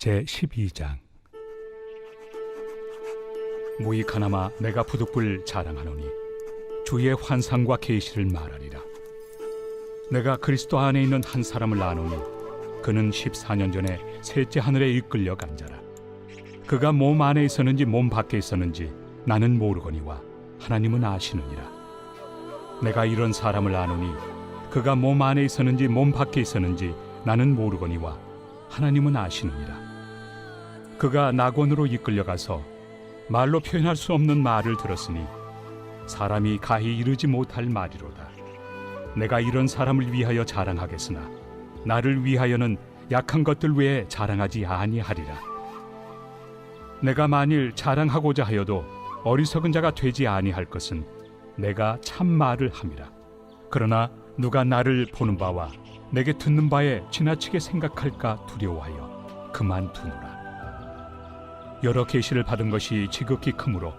제12장. 무익하나마 내가 부득불 자랑하노니 주의 환상과 계시를 말하리라. 내가 그리스도 안에 있는 한 사람을 아노니 그는 14년 전에 셋째 하늘에 이끌려 간 자라. 그가 몸 안에 있었는지 몸 밖에 있었는지 나는 모르거니와 하나님은 아시느니라. 내가 이런 사람을 아노니 그가 몸 안에 있었는지 몸 밖에 있었는지 나는 모르거니와 하나님은 아시느니라. 그가 낙원으로 이끌려가서 말로 표현할 수 없는 말을 들었으니 사람이 가히 이르지 못할 말이로다. 내가 이런 사람을 위하여 자랑하겠으나 나를 위하여는 약한 것들 외에 자랑하지 아니하리라. 내가 만일 자랑하고자 하여도 어리석은 자가 되지 아니할 것은 내가 참 말을 함이라. 그러나 누가 나를 보는 바와 내게 듣는 바에 지나치게 생각할까 두려워하여 그만두노라. 여러 계시를 받은 것이 지극히 크므로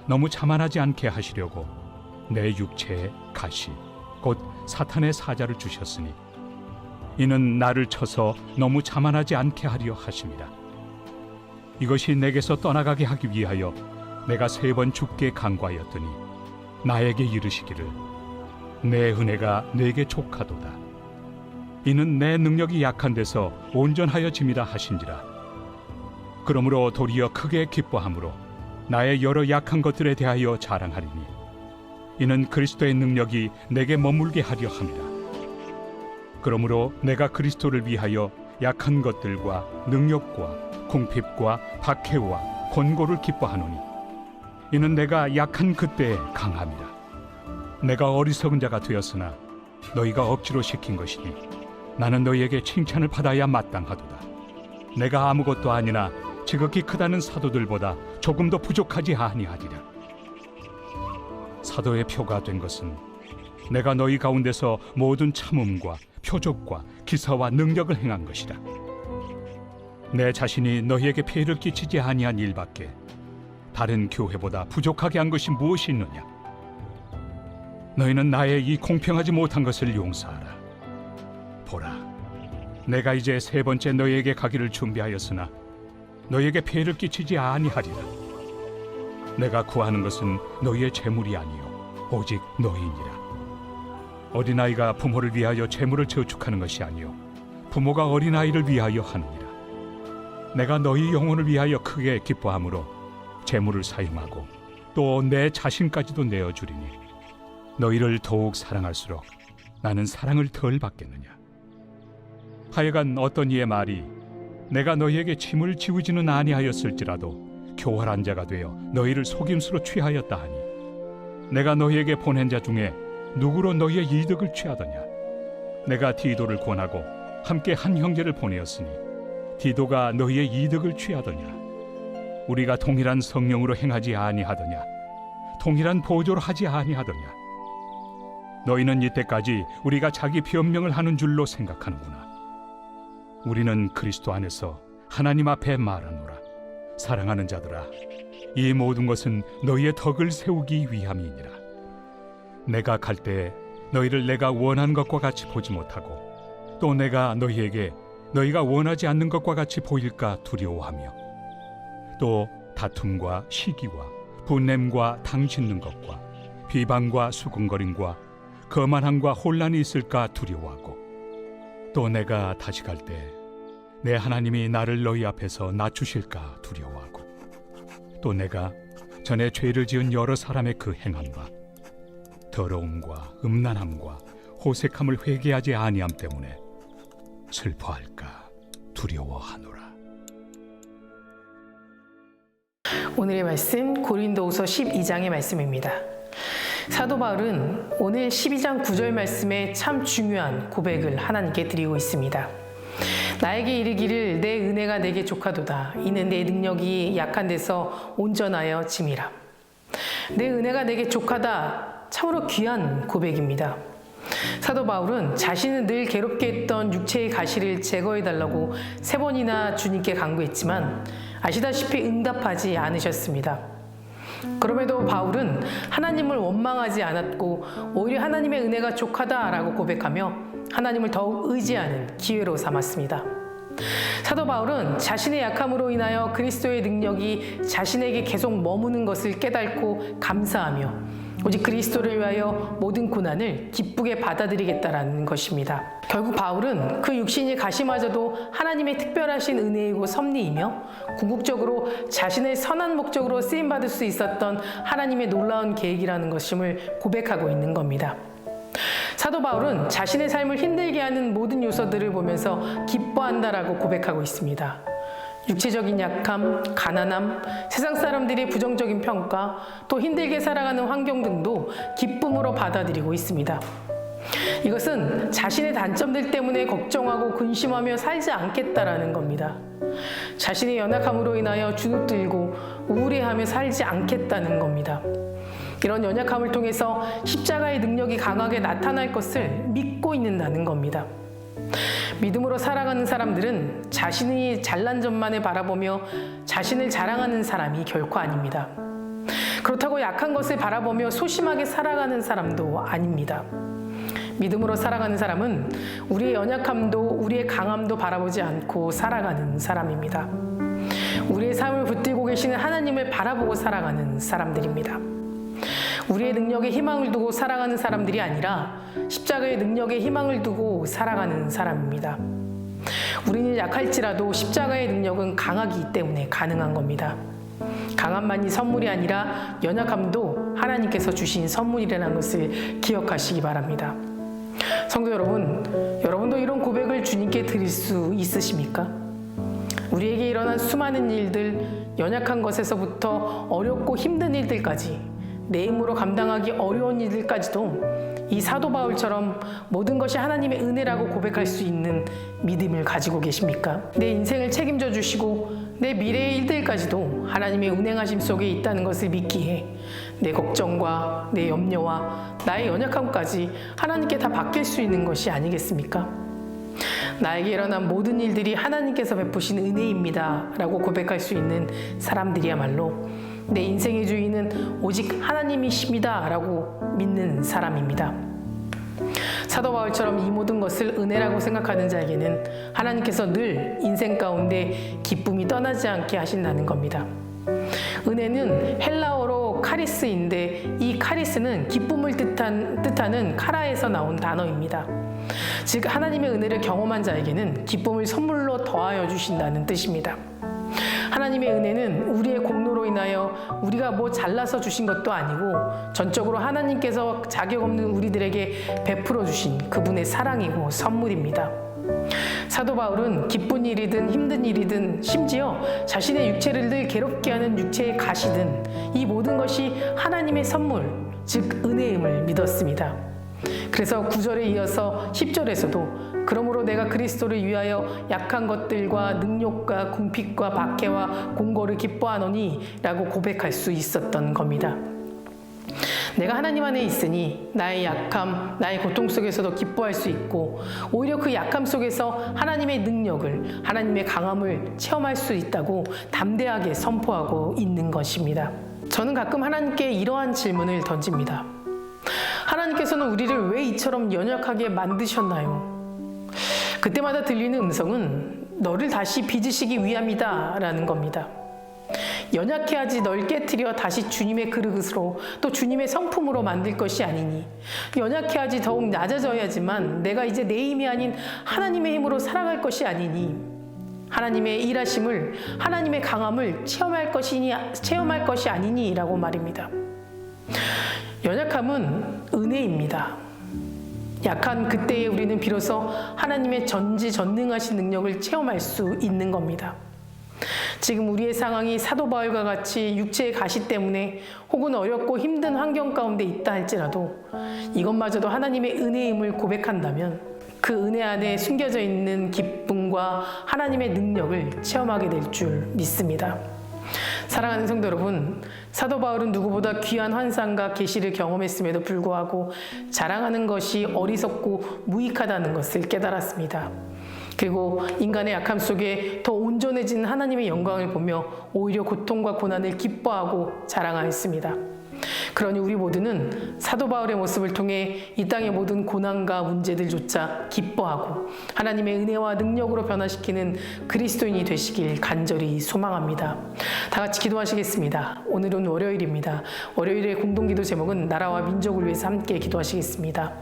너무 자만하지 않게 하시려고 내 육체에 가시 곧 사탄의 사자를 주셨으니 이는 나를 쳐서 너무 자만하지 않게 하려 하심이라. 이것이 내게서 떠나가게 하기 위하여 내가 3번 주께 간구하였더니 나에게 이르시기를 내 은혜가 내게 족하도다. 이는 내 능력이 약한 데서 온전하여짐이라 하신지라. 그러므로 도리어 크게 기뻐함으로 나의 여러 약한 것들에 대하여 자랑하리니 이는 그리스도의 능력이 내게 머물게 하려 함이라. 그러므로 내가 그리스도를 위하여 약한 것들과 능력과 궁핍과 박해와 권고를 기뻐하노니 이는 내가 약한 그때에 강함이라. 내가 어리석은 자가 되었으나 너희가 억지로 시킨 것이니 나는 너희에게 칭찬을 받아야 마땅하도다. 내가 아무것도 아니나 지극히 크다는 사도들보다 조금 더 부족하지 아니하리라. 사도의 표가 된 것은 내가 너희 가운데서 모든 참음과 표적과 기사와 능력을 행한 것이라. 내 자신이 너희에게 폐해를 끼치지 아니한 일밖에 다른 교회보다 부족하게 한 것이 무엇이 있느냐. 너희는 나의 이 공평하지 못한 것을 용서하라. 보라, 내가 이제 3번째 너희에게 가기를 준비하였으나 너희에게 폐해를 끼치지 아니하리라. 내가 구하는 것은 너희의 재물이 아니요 오직 너희니라. 어린아이가 부모를 위하여 재물을 저축하는 것이 아니요 부모가 어린아이를 위하여 하느니라. 내가 너희 영혼을 위하여 크게 기뻐함으로 재물을 사용하고 또 내 자신까지도 내어주리니 너희를 더욱 사랑할수록 나는 사랑을 덜 받겠느냐. 하여간 어떤 이의 말이 내가 너희에게 짐을 지우지는 아니하였을지라도 교활한 자가 되어 너희를 속임수로 취하였다 하니 내가 너희에게 보낸 자 중에 누구로 너희의 이득을 취하더냐. 내가 디도를 권하고 함께 한 형제를 보내었으니 디도가 너희의 이득을 취하더냐. 우리가 동일한 성령으로 행하지 아니하더냐. 동일한 보조로 하지 아니하더냐. 너희는 이때까지 우리가 자기 변명을 하는 줄로 생각하는구나. 우리는 그리스도 안에서 하나님 앞에 말하노라. 사랑하는 자들아, 이 모든 것은 너희의 덕을 세우기 위함이니라. 내가 갈 때에 너희를 내가 원하는 것과 같이 보지 못하고 또 내가 너희에게 너희가 원하지 않는 것과 같이 보일까 두려워하며 또 다툼과 시기와 분냄과 당 짓는 것과 비방과 수군거림과 거만함과 혼란이 있을까 두려워하고 또 내가 다시 갈 때 내 하나님이 나를 너희 앞에서 낮추실까 두려워하고 또 내가 전에 죄를 지은 여러 사람의 그 행함과 더러움과 음란함과 호색함을 회개하지 아니함 때문에 슬퍼할까 두려워하노라. 오늘의 말씀 고린도후서 12장의 말씀입니다. 사도 바울은 오늘 12장 9절 말씀에 참 중요한 고백을 하나님께 드리고 있습니다. 나에게 이르기를 내 은혜가 내게 족하도다. 이는 내 능력이 약한 데서 온전하여 짐이라. 내 은혜가 내게 족하다. 참으로 귀한 고백입니다. 사도 바울은 자신은 늘 괴롭게 했던 육체의 가시를 제거해달라고 3번이나 주님께 간구했지만 아시다시피 응답하지 않으셨습니다. 그럼에도 바울은 하나님을 원망하지 않았고 오히려 하나님의 은혜가 족하다라고 고백하며 하나님을 더욱 의지하는 기회로 삼았습니다. 사도 바울은 자신의 약함으로 인하여 그리스도의 능력이 자신에게 계속 머무는 것을 깨닫고 감사하며 오직 그리스도를 위하여 모든 고난을 기쁘게 받아들이겠다라는 것입니다. 결국 바울은 그 육신이 가시마저도 하나님의 특별하신 은혜이고 섭리이며 궁극적으로 자신의 선한 목적으로 쓰임받을 수 있었던 하나님의 놀라운 계획이라는 것임을 고백하고 있는 겁니다. 사도 바울은 자신의 삶을 힘들게 하는 모든 요소들을 보면서 기뻐한다라고 고백하고 있습니다. 육체적인 약함, 가난함, 세상 사람들의 부정적인 평가, 또 힘들게 살아가는 환경 등도 기쁨으로 받아들이고 있습니다. 이것은 자신의 단점들 때문에 걱정하고 근심하며 살지 않겠다라는 겁니다. 자신의 연약함으로 인하여 주눅들고 우울해하며 살지 않겠다는 겁니다. 이런 연약함을 통해서 십자가의 능력이 강하게 나타날 것을 믿고 있는다는 겁니다. 믿음으로 살아가는 사람들은 자신이 잘난 점만을 바라보며 자신을 자랑하는 사람이 결코 아닙니다. 그렇다고 약한 것을 바라보며 소심하게 살아가는 사람도 아닙니다. 믿음으로 살아가는 사람은 우리의 연약함도 우리의 강함도 바라보지 않고 살아가는 사람입니다. 우리의 삶을 붙들고 계시는 하나님을 바라보고 살아가는 사람들입니다. 우리의 능력에 희망을 두고 살아가는 사람들이 아니라 십자가의 능력에 희망을 두고 살아가는 사람입니다. 우리는 약할지라도 십자가의 능력은 강하기 때문에 가능한 겁니다. 강함만이 선물이 아니라 연약함도 하나님께서 주신 선물이라는 것을 기억하시기 바랍니다. 성도 여러분, 여러분도 이런 고백을 주님께 드릴 수 있으십니까? 우리에게 일어난 수많은 일들, 연약한 것에서부터 어렵고 힘든 일들까지 내 힘으로 감당하기 어려운 일들까지도 이 사도 바울처럼 모든 것이 하나님의 은혜라고 고백할 수 있는 믿음을 가지고 계십니까? 내 인생을 책임져 주시고 내 미래의 일들까지도 하나님의 운행하심 속에 있다는 것을 믿기에 내 걱정과 내 염려와 나의 연약함까지 하나님께 다 맡길 수 있는 것이 아니겠습니까? 나에게 일어난 모든 일들이 하나님께서 베푸신 은혜입니다 라고 고백할 수 있는 사람들이야말로 내 인생의 주인은 오직 하나님이십니다 라고 믿는 사람입니다. 사도 바울처럼 이 모든 것을 은혜라고 생각하는 자에게는 하나님께서 늘 인생 가운데 기쁨이 떠나지 않게 하신다는 겁니다. 은혜는 헬라어로 카리스인데 이 카리스는 기쁨을 뜻하는 카라에서 나온 단어입니다. 즉 하나님의 은혜를 경험한 자에게는 기쁨을 선물로 더하여 주신다는 뜻입니다. 하나님의 은혜는 우리의 공로로 인하여 우리가 뭐 잘나서 주신 것도 아니고 전적으로 하나님께서 자격 없는 우리들에게 베풀어 주신 그분의 사랑이고 선물입니다. 사도 바울은 기쁜 일이든 힘든 일이든 심지어 자신의 육체를 늘 괴롭게 하는 육체의 가시든 이 모든 것이 하나님의 선물, 즉 은혜임을 믿었습니다. 그래서 9절에 이어서 10절에서도 그러므로 내가 그리스도를 위하여 약한 것들과 능욕과 궁핍과 박해와 공고를 기뻐하노니 라고 고백할 수 있었던 겁니다. 내가 하나님 안에 있으니 나의 약함, 나의 고통 속에서도 기뻐할 수 있고 오히려 그 약함 속에서 하나님의 능력을, 하나님의 강함을 체험할 수 있다고 담대하게 선포하고 있는 것입니다. 저는 가끔 하나님께 이러한 질문을 던집니다. 하나님께서는 우리를 왜 이처럼 연약하게 만드셨나요? 그때마다 들리는 음성은 너를 다시 빚으시기 위함이다 라는 겁니다. 연약해 하지 널 깨트려 다시 주님의 그릇으로 또 주님의 성품으로 만들 것이 아니니 연약해 하지 더욱 낮아져야지만 내가 이제 내 힘이 아닌 하나님의 힘으로 살아갈 것이 아니니 하나님의 일하심을 하나님의 강함을 체험할 것이 아니니 라고 말입니다. 연약함은 은혜입니다. 약한 그때에 우리는 비로소 하나님의 전지전능하신 능력을 체험할 수 있는 겁니다. 지금 우리의 상황이 사도 바울과 같이 육체의 가시 때문에 혹은 어렵고 힘든 환경 가운데 있다 할지라도 이것마저도 하나님의 은혜임을 고백한다면 그 은혜 안에 숨겨져 있는 기쁨과 하나님의 능력을 체험하게 될 줄 믿습니다. 사랑하는 성도 여러분, 사도 바울은 누구보다 귀한 환상과 계시를 경험했음에도 불구하고 자랑하는 것이 어리석고 무익하다는 것을 깨달았습니다. 그리고 인간의 약함 속에 더 온전해진 하나님의 영광을 보며 오히려 고통과 고난을 기뻐하고 자랑하였습니다. 그러니 우리 모두는 사도 바울의 모습을 통해 이 땅의 모든 고난과 문제들조차 기뻐하고 하나님의 은혜와 능력으로 변화시키는 그리스도인이 되시길 간절히 소망합니다. 다 같이 기도하시겠습니다. 오늘은 월요일입니다. 월요일의 공동기도 제목은 나라와 민족을 위해서 함께 기도하시겠습니다.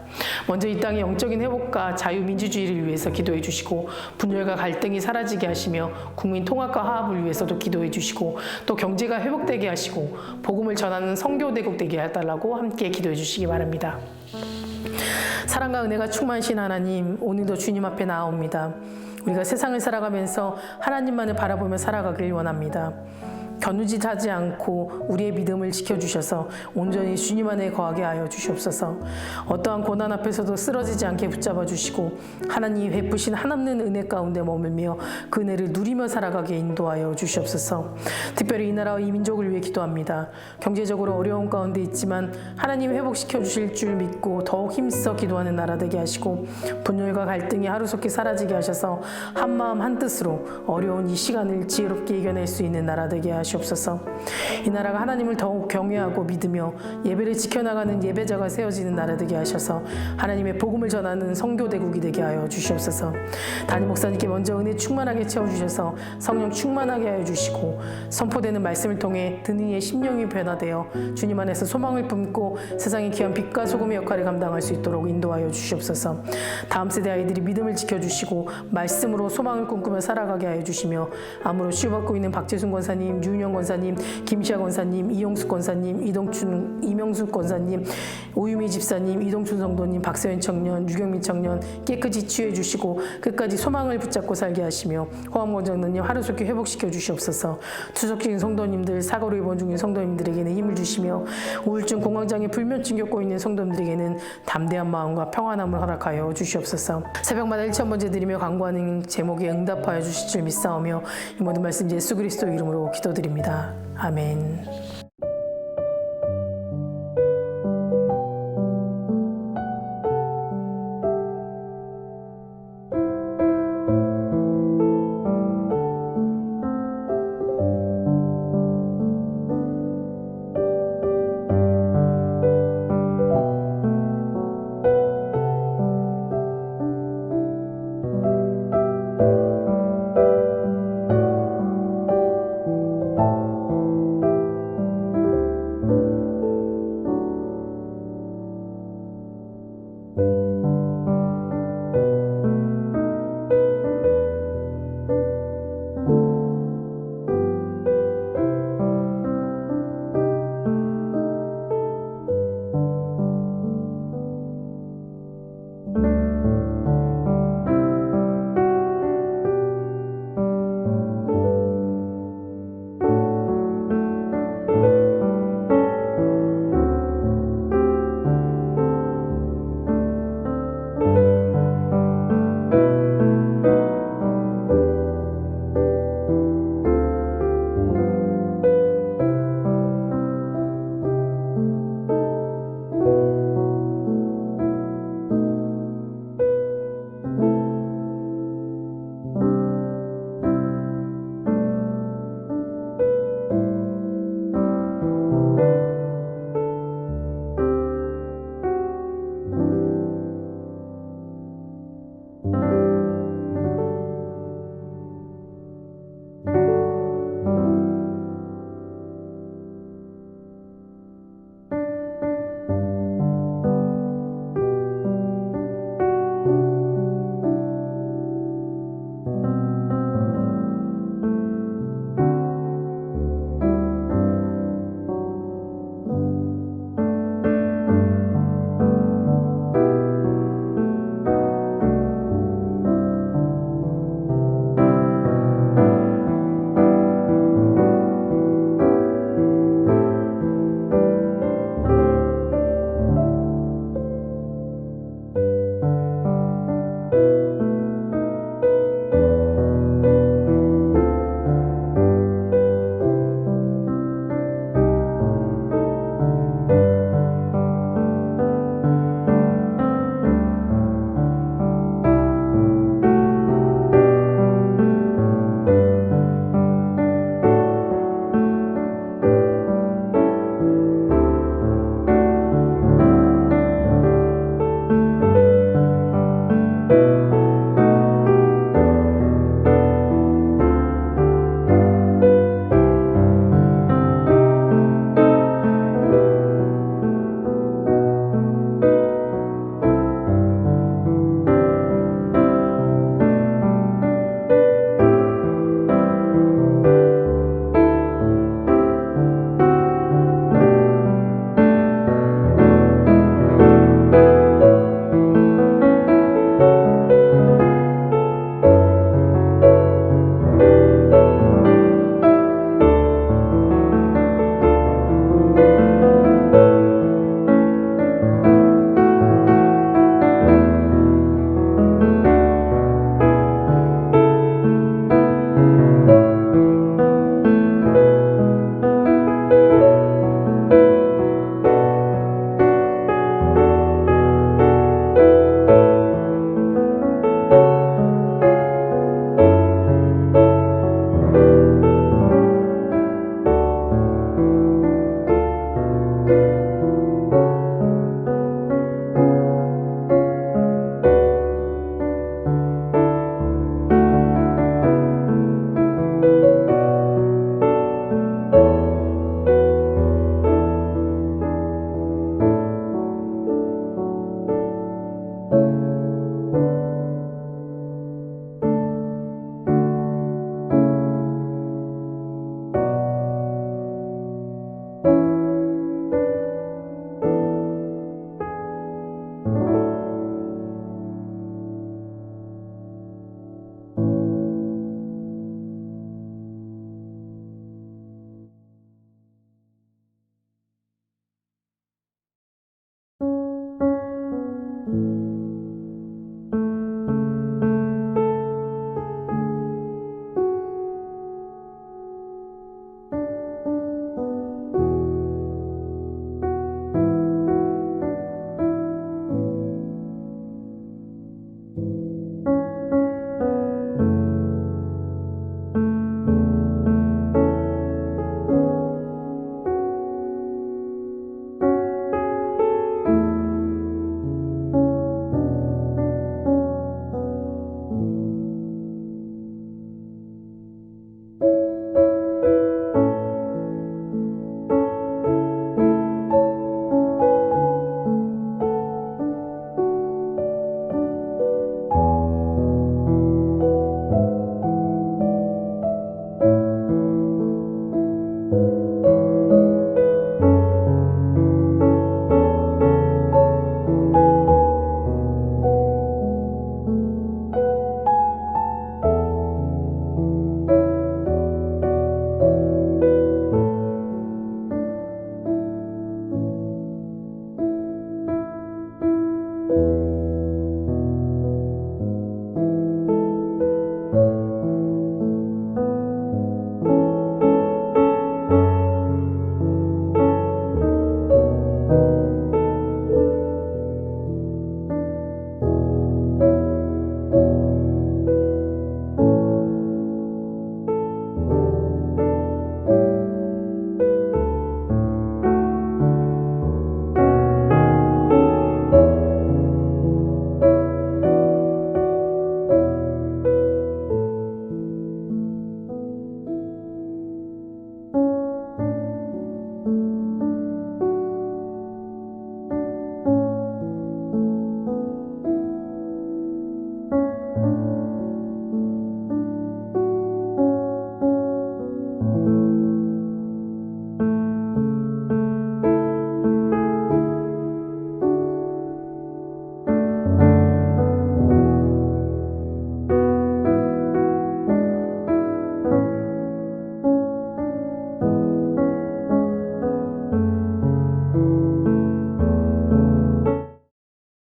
먼저 이 땅의 영적인 회복과 자유민주주의를 위해서 기도해 주시고 분열과 갈등이 사라지게 하시며 국민 통합과 화합을 위해서도 기도해 주시고 또 경제가 회복되게 하시고 복음을 전하는 선교대국 되게 해달라고 함께 기도해 주시기 바랍니다. 사랑과 은혜가 충만하신 하나님, 오늘도 주님 앞에 나아옵니다. 우리가 세상을 살아가면서 하나님만을 바라보며 살아가길 원합니다. 겨누짓하지 않고 우리의 믿음을 지켜주셔서 온전히 주님 안에 거하게 하여 주시옵소서. 어떠한 고난 앞에서도 쓰러지지 않게 붙잡아 주시고 하나님이 베푸신 한없는 은혜 가운데 머물며 그 은혜를 누리며 살아가게 인도하여 주시옵소서. 특별히 이 나라와 이 민족을 위해 기도합니다. 경제적으로 어려운 가운데 있지만 하나님 회복시켜 주실 줄 믿고 더욱 힘써 기도하는 나라 되게 하시고 분열과 갈등이 하루속히 사라지게 하셔서 한마음 한뜻으로 어려운 이 시간을 지혜롭게 이겨낼 수 있는 나라 되게 하시옵소서. 이 나라가 하나님을 더욱 경외하고 믿으며 예배를 지켜나가는 예배자가 세워지는 나라 되게 하셔서 하나님의 복음을 전하는 선교대국이 되게 하여 주시옵소서. 담임 목사님께 먼저 은혜 충만하게 채워주셔서 성령 충만하게 하여 주시고 선포되는 말씀을 통해 듣는 이의 심령이 변화되어 주님 안에서 소망을 품고 세상의 귀한 빛과 소금의 역할을 감당할 수 있도록 인도하여 주시옵소서. 다음 세대 아이들이 믿음을 지켜주시고 말씀으로 소망을 꿈꾸며 살아가게 하여 주시며 암으로 치유받고 있는 박재순 권사님, 유윤영 권사님, 김시아 권사님, 이용숙 권사님, 이명숙 권사님, 오유미 집사님, 이동춘 성도님, 박세현 청년, 유경민 청년 깨끗이 치유해 주시고 끝까지 소망을 붙잡고 살게 하시며 호암권장로님 하루속히 회복시켜 주시옵소서. 투석적인 성도님들, 사고로 입원 중인 성도님들에게는 힘을 주시며 우울증, 공황장애, 불면증 겪고 있는 성도님들에게는 담대한 마음과 평안함을 허락하여 주시옵소서. 새벽마다 1,000번째 드리며 간구하는 제목에 응답하여 주실 줄 믿사오며 이 모든 말씀 예수 그리스도 이름으로 기도드립니다. 아멘.